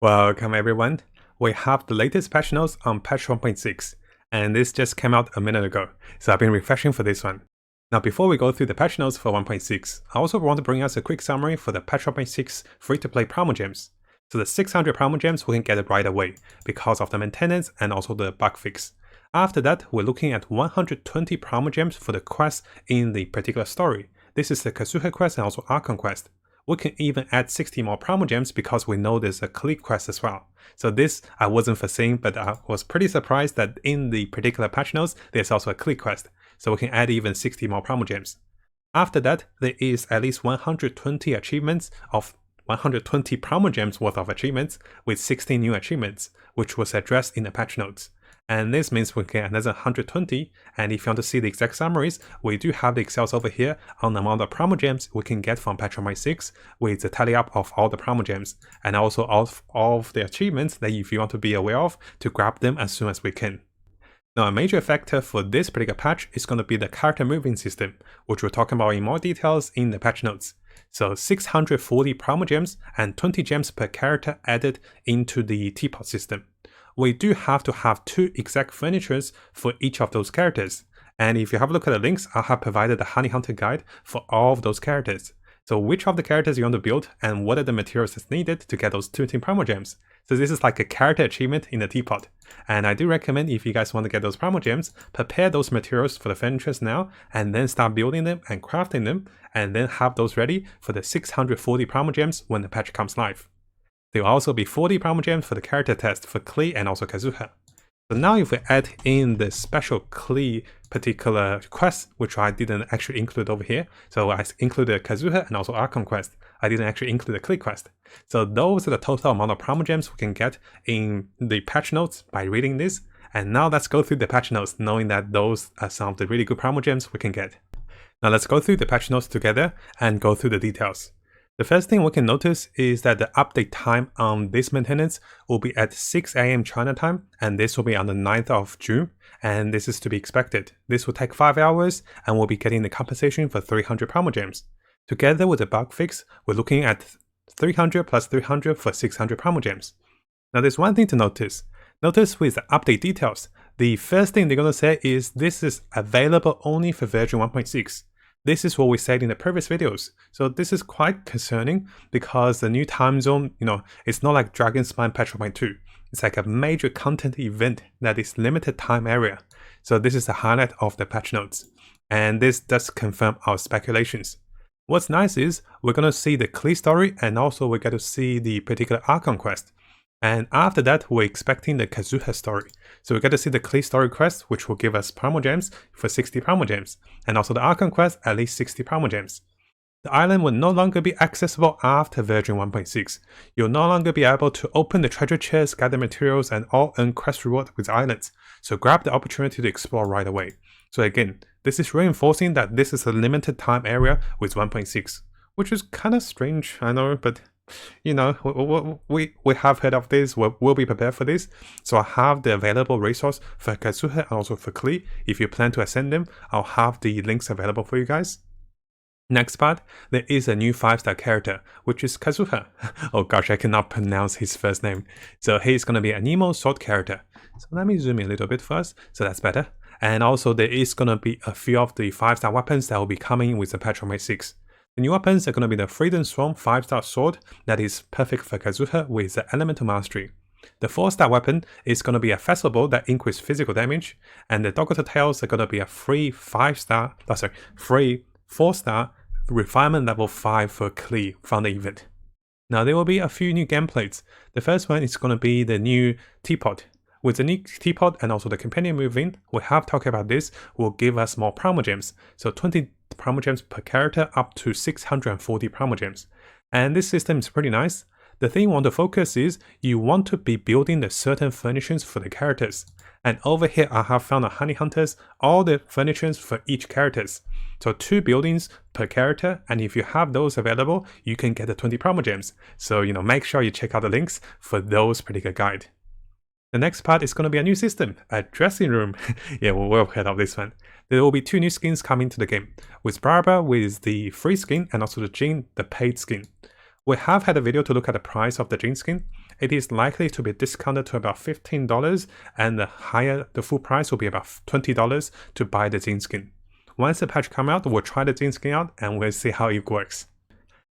Welcome everyone. We have the latest patch notes on patch 1.6, and this just came out a minute ago, so I've been refreshing for this one. Now before we go through the patch notes for 1.6, I also want to bring us a quick summary for the patch 1.6 free-to-play Primogems. So the 600 Primogems we can get it right away, because of the maintenance and also the bug fix. After that, we're looking at 120 Primogems for the quest in the particular story. This is the Kazuha quest and also Archon quest. We can even add 60 more Primogems because we know there's a click quest as well. So this I wasn't foreseeing, but I was pretty surprised that in the particular patch notes, there's also a click quest. So we can add even 60 more Primogems. After that, there is at least 120 achievements of 120 Primogems worth of achievements with 16 new achievements, which was addressed in the patch notes. And this means we can get another 120, and if you want to see the exact summaries, we do have the Excels over here on the amount of Primogems we can get from patch 1.6 with the tally up of all the Primogems, and also of the achievements that if you want to be aware of, to grab them as soon as we can. Now a major factor for this particular patch is going to be the character moving system, which we'll talk about in more details in the patch notes. So 640 Primogems and 20 gems per character added into the teapot system. We do have to have 2 exact furnitures for each of those characters. And if you have a look at the links, I have provided the Honey Hunter guide for all of those characters. So which of the characters you want to build and what are the materials that's needed to get those 20 Primogems. So this is like a character achievement in the teapot. And I do recommend if you guys want to get those Primogems, prepare those materials for the furnitures now and then start building them and crafting them and then have those ready for the 640 Primogems when the patch comes live. There will also be 40 Primogems for the character test for Klee and also Kazuha. So now if we add in the special Klee particular quest, which I didn't actually include over here, so I included Kazuha and also Archon quest, I didn't actually include the Klee quest. So those are the total amount of Primogems we can get in the patch notes by reading this. And now let's go through the patch notes, knowing that those are some of the really good Primogems we can get. Now let's go through the patch notes together and go through the details. The first thing we can notice is that the update time on this maintenance will be at 6 AM China time, and this will be on the 9th of June, and this is to be expected. This will take 5 hours, and we'll be getting the compensation for 300 Primogems. Together with the bug fix, we're looking at 300 plus 300 for 600 Primogems. Now there's one thing to notice. Notice with the update details, the first thing they're going to say is this is available only for version 1.6. This is what we said in the previous videos. So this is quite concerning because the new time zone, it's not like Dragon's Spine patch 1.2. It's like a major content event that is limited time area. So this is the highlight of the patch notes. And this does confirm our speculations. What's nice is we're going to see the Klee story and also we get to see the particular Archon quest. And after that, we're expecting the Kazuha story. So we get to see the Klee story quest, which will give us Primogems for 60 Primogems, and also the Archon quest, at least 60 Primogems. The island will no longer be accessible after version 1.6. You'll no longer be able to open the treasure chests, gather materials, and all earn quest reward with islands. So grab the opportunity to explore right away. So again, this is reinforcing that this is a limited time area with 1.6, which is kind of strange, I know, but we have heard of this, we'll be prepared for this. So I have the available resource for Kazuha and also for Klee. If you plan to ascend them, I'll have the links available for you guys. Next part, there is a new 5-star character, which is Kazuha. Oh gosh, I cannot pronounce his first name. So he's going to be a Nemo sword character. So let me zoom in a little bit first, so that's better. And also there is going to be a few of the 5-star weapons that will be coming with the patch 1.6. The new weapons are going to be the Freedom Swarm 5-star sword that is perfect for Kazuha with the Elemental Mastery. The 4-star weapon is going to be a festival that increases physical damage, and the Dogoto Tails are going to be a free 4-star refinement level 5 for Klee from the event. Now there will be a few new gameplays. The first one is going to be the new teapot. With the new teapot and also the companion moving, we have talked about this, will give us more Primogems. So 20 Primogems per character up to 640 Primogems. And this system is pretty nice. The thing you want to focus is you want to be building the certain furnishings for the characters. And over here I have found a Honey Hunters, all the furnishings for each characters. So 2 buildings per character, and if you have those available, you can get the 20 Primogems. So make sure you check out the links for those particular guide. The next part is going to be a new system, a dressing room. Yeah, we'll head of this one. There will be 2 new skins coming to the game, with Barbara with the free skin and also the Jin, the paid skin. We have had a video to look at the price of the Jin skin, it is likely to be discounted to about $15, and the full price will be about $20 to buy the Jin skin. Once the patch comes out, we'll try the Jin skin out and we'll see how it works.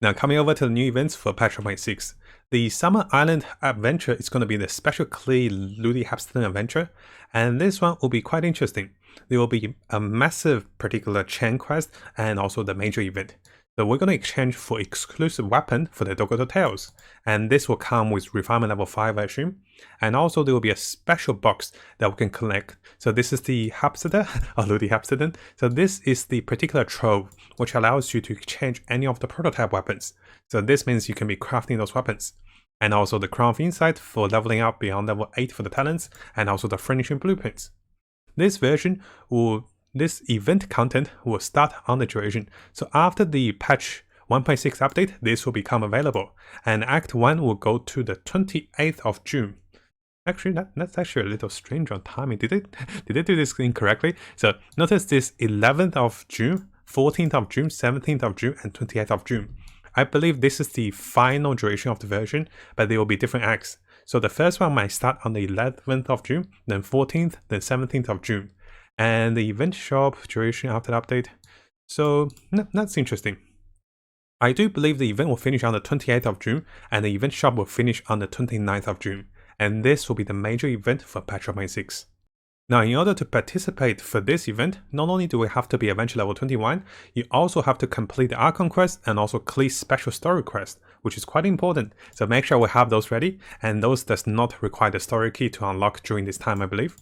Now coming over to the new events for patch 1.6. The Summer Island adventure is going to be the special Klee Ludi Hapston adventure, and this one will be quite interesting. There will be a massive particular chain quest and also the major event. So we're going to exchange for exclusive weapon for the Dogoto Tails, and this will come with refinement level 5, I assume. And also there will be a special box that we can collect. So this is the Hapsida, or Ludi Hapsiden. So this is the particular trove, which allows you to exchange any of the prototype weapons. So this means you can be crafting those weapons. And also the Crown of Insight for leveling up beyond level 8 for the talents, and also the finishing blueprints. This event content will start on the duration. So after the patch 1.6 update, this will become available. And Act 1 will go to the 28th of June. Actually, that's actually a little strange on timing. Did they do this incorrectly? So notice this 11th of June, 14th of June, 17th of June, and 28th of June. I believe this is the final duration of the version, but there will be different acts. So the first one might start on the 11th of June, then 14th, then 17th of June. And the event shop duration after the update. So that's interesting. I do believe the event will finish on the 28th of June, and the event shop will finish on the 29th of June. And this will be the major event for patch 1.6. Now, in order to participate for this event, not only do we have to be Adventure level 21, you also have to complete the Archon quest and also Klee's special story quest, which is quite important. So make sure we have those ready, and those does not require the story key to unlock during this time, I believe.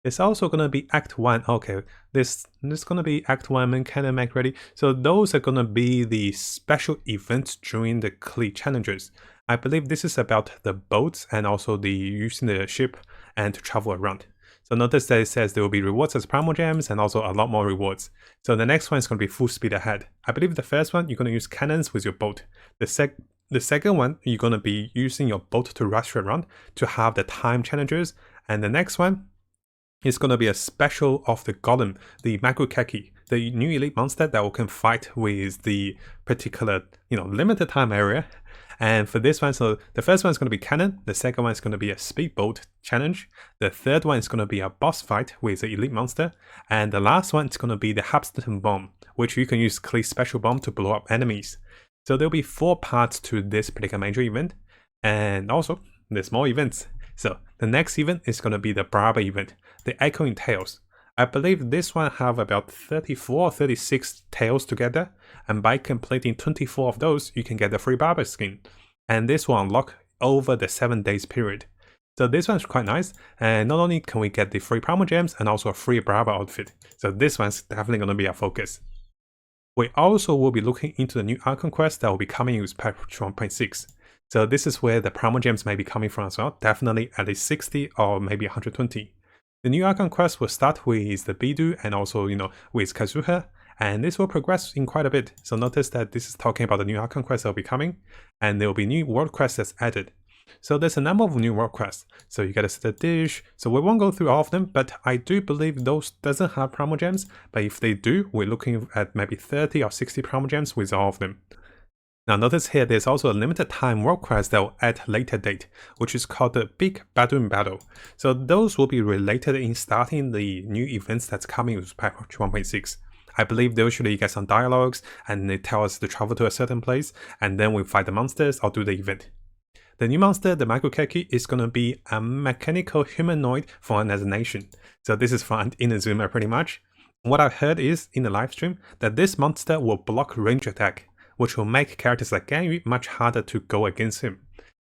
It's also going to be Act 1. Okay, this is going to be Act 1 and Cannon Make ready. So those are going to be the special events during the Klee challenges. I believe this is about the boats and also the using the ship and to travel around. So notice that it says there will be rewards as Primogems and also a lot more rewards. So the next one is going to be full speed ahead. I believe the first one, you're going to use cannons with your boat. The second one, you're going to be using your boat to rush around to have the time challenges. And the next one is going to be a special of the Golem, the Magukeki, the new elite monster that can fight with the particular, limited time area. And for this one, so the first one is going to be cannon, the second one is going to be a speedboat challenge, the third one is going to be a boss fight with the elite monster, and the last one is going to be the Hapston bomb, which you can use Klee's special bomb to blow up enemies. So there'll be 4 parts to this particular major event, and also there's more events. So the next event is going to be the Barber event, the Echoing Tales. I believe this one have about 34 or 36 tails together, and by completing 24 of those, you can get the free barber skin. And this will unlock over the 7 days period. So this one's quite nice, and not only can we get the free Primogems and also a free barber outfit. So this one's definitely going to be our focus. We also will be looking into the new Archon quest that will be coming with patch 1.6. So this is where the Primogems may be coming from as well, definitely at least 60 or maybe 120. The new Archon quest will start with the Bidu and also, with Kazuha, and this will progress in quite a bit. So notice that this is talking about the new Archon quest that will be coming, and there will be new world quests that's added. So there's a number of new world quests. So you gotta set a dish. So we won't go through all of them, but I do believe those doesn't have Primogems, but if they do, we're looking at maybe 30 or 60 Primogems with all of them. Now notice here there's also a limited time world quest that will add later date, which is called the Big Badoon Battle. So those will be related in starting the new events that's coming with patch 1.6. I believe they usually get some dialogues and they tell us to travel to a certain place and then we fight the monsters or do the event. The new monster, the Magukeki, is going to be a mechanical humanoid for another nation. So this is from Inazuma pretty much. What I heard is, in the livestream, that this monster will block range attack, which will make characters like Ganyu much harder to go against him.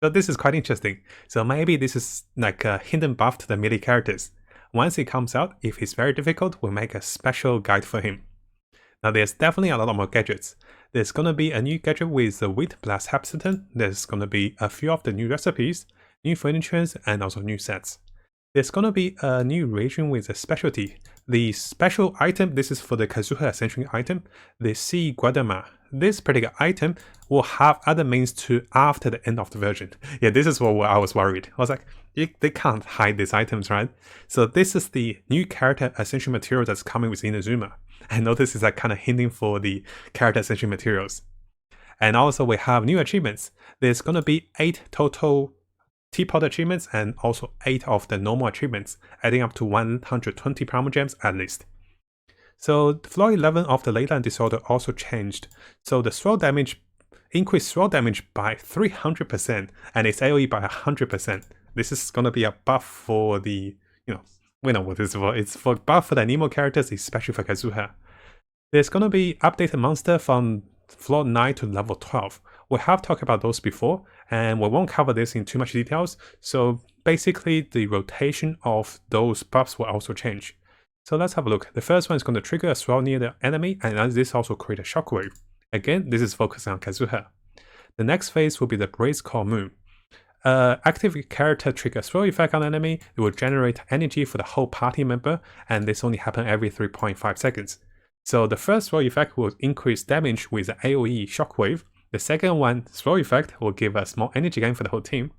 So this is quite interesting. So maybe this is like a hidden buff to the melee characters. Once it comes out, if he's very difficult, we'll make a special guide for him. Now there's definitely a lot more gadgets. There's gonna be a new gadget with the Wheat Blast Hapston. There's gonna be a few of the new recipes, new furniture, and also new sets. There's gonna be a new region with a specialty. The special item, this is for the Kazuha Ascension item, the Sea Guadama. This particular item will have other means to after the end of the version. Yeah, this is what I was worried. I was like, they can't hide these items, right? So this is the new character ascension material that's coming with Inazuma. And notice it's like kind of hinting for the character ascension materials. And also we have new achievements. There's going to be 8 total teapot achievements and also 8 of the normal achievements, adding up to 120 Primogems at least. So floor 11 of the Leyline Disorder also changed, so the throw damage increased throw damage by 300% and its AoE by 100%. This is gonna be a buff for the, we know what this is for. It's for buff for the Nemo characters, especially for Kazuha. There's gonna be updated monster from floor 9 to level 12. We have talked about those before, and we won't cover this in too much details, so basically the rotation of those buffs will also change. So let's have a look. The first one is going to trigger a throw near the enemy, and this also create a shockwave. Again, this is focusing on Kazuha. The next phase will be the Brace Core Moon. Active character trigger throw effect on enemy. It will generate energy for the whole party member, and this only happens every 3.5 seconds. So the first throw effect will increase damage with the AoE shockwave. The second one, throw effect, will give us more energy gain for the whole team.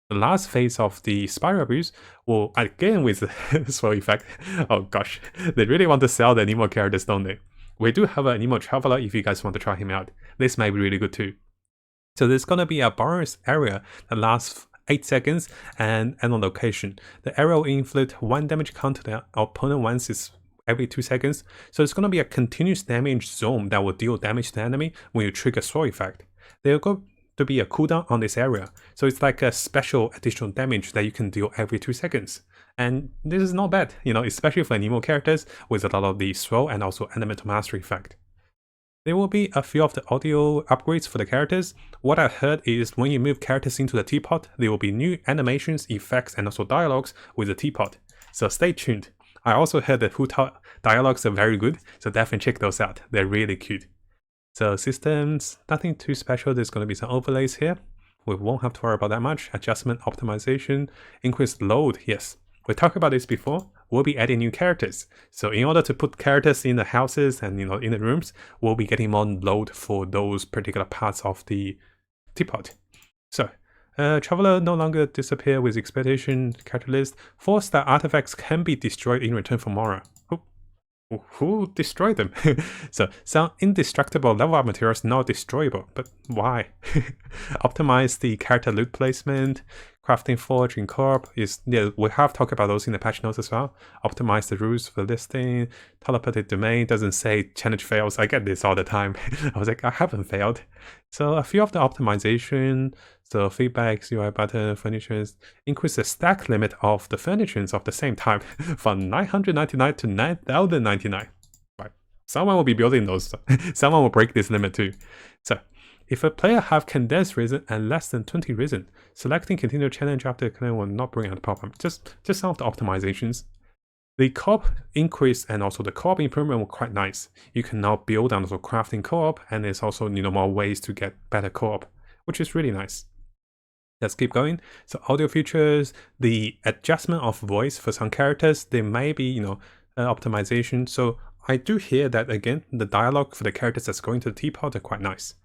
The last phase of the Spiral Abuse will, again with the throw effect. Oh gosh, they really want to sell the Nemo characters, don't they? We do have a Nemo Traveler if you guys want to try him out. This may be really good too. So there's going to be a bonus area that lasts 8 seconds and on location. The area will inflict 1 damage counter the opponent once is every 2 seconds. So it's going to be a continuous damage zone that will deal damage to the enemy when you trigger throw effect. There will go to be a cooldown on this area. So it's like a special additional damage that you can deal every 2 seconds. And this is not bad, especially for Nemo characters with a lot of the throw and also elemental mastery effect. There will be a few of the audio upgrades for the characters. What I heard is when you move characters into the teapot, there will be new animations, effects, and also dialogues with the teapot. So stay tuned. I also heard that Huta dialogues are very good, so definitely check those out. They're really cute. So systems, nothing too special. There's going to be some overlays here. We won't have to worry about that much. Adjustment, optimization, increased load. Yes, we talked about this before. We'll be adding new characters. So in order to put characters in the houses and in the rooms, we'll be getting more load for those particular parts of the teapot. So Traveler no longer disappear with expectation character list. 4-star artifacts can be destroyed in return for Mora. Who destroyed them? So some indestructible level up materials not destroyable, but why? Optimize the character loot placement, crafting forge in co-op is, we have talked about those in the patch notes as well. Optimize the rules for listing, teleported domain doesn't say challenge fails. I get this all the time. I was like, I haven't failed. So a few of the optimization, so feedbacks, UI button, furnitures, increase the stack limit of the furnitures of the same type from 999 to 9099. Right. Someone will be building those. Someone will break this limit too. So if a player have condensed reason and less than 20 reason, selecting continue challenge after claim will not bring out a problem. Just some of the optimizations. The co-op increase and also the co-op improvement were quite nice. You can now build and also craft in co-op, and there's also more ways to get better co-op, which is really nice. Let's keep going. So audio features, the adjustment of voice for some characters, there may be optimization. So I do hear that again, the dialogue for the characters that's going to the teapot are quite nice.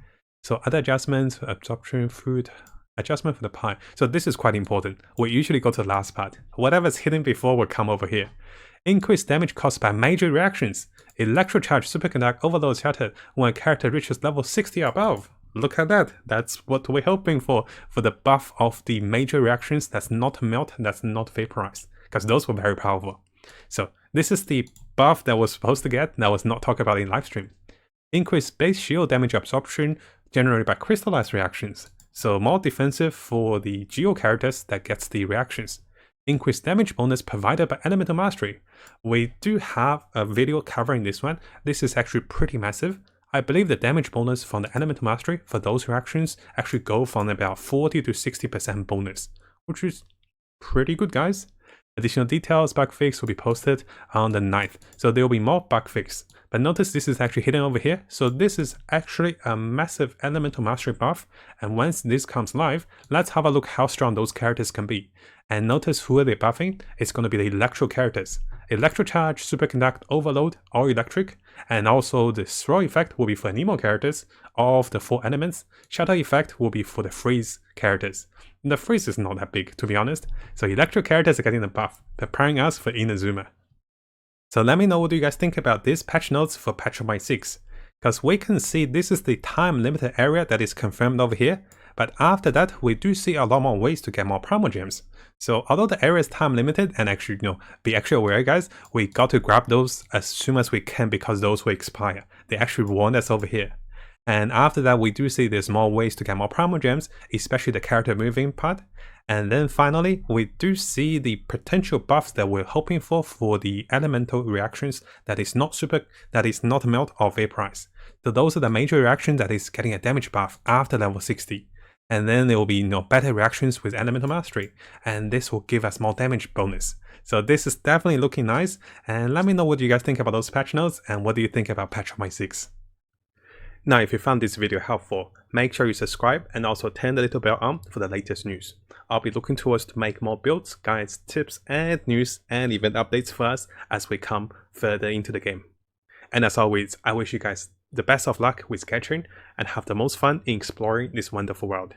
So other adjustments, absorption, food, adjustment for the pie. So this is quite important. We usually go to the last part. Whatever's hidden before will come over here. Increased damage caused by major reactions. Electro charge superconduct overload shattered when a character reaches level 60 or above. Look at that. That's what we're hoping for the buff of the major reactions that's not melt, that's not vaporized, because those were very powerful. So this is the buff that was supposed to get, that was not talked about in livestream. Increased base shield damage absorption generated by crystallized reactions. So more defensive for the Geo characters that gets the reactions. Increased damage bonus provided by Elemental Mastery. We do have a video covering this one. This is actually pretty massive. I believe the damage bonus from the Elemental Mastery for those reactions actually go from about 40 to 60% bonus, which is pretty good, guys. Additional details, bug fix will be posted on the 9th. So there will be more bug fix. But notice this is actually hidden over here. So this is actually a massive Elemental Mastery buff. And once this comes live, let's have a look how strong those characters can be. And notice who are they buffing? It's going to be the Electro characters. Electro Charge, Superconduct, Overload, all electric. And also the Throw effect will be for Nemo characters of the 4 elements. Shatter effect will be for the Freeze characters. The Freeze is not that big, to be honest. So Electro characters are getting the buff, preparing us for Inazuma. So let me know what you guys think about this patch notes for patch 1.6. Because we can see this is the time limited area that is confirmed over here. but after that, we do see a lot more ways to get more Primogems. So although the area is time limited, and actually, be actually aware guys, we got to grab those as soon as we can because those will expire. They actually warned us over here. And after that, we do see there's more ways to get more Primogems, especially the character moving part. And then finally, we do see the potential buffs that we're hoping for the elemental reactions that is not melt or vaporize. So those are the major reactions that is getting a damage buff after level 60. And then there will be better reactions with elemental mastery, and this will give us more damage bonus. So this is definitely looking nice, and let me know what you guys think about those patch notes and what do you think about patch 1.6. Now if you found this video helpful, make sure you subscribe and also turn the little bell on for the latest news. I'll be looking towards to make more builds, guides, tips and news and event updates for us as we come further into the game. And as always, I wish you guys the best of luck with Genshin and have the most fun in exploring this wonderful world.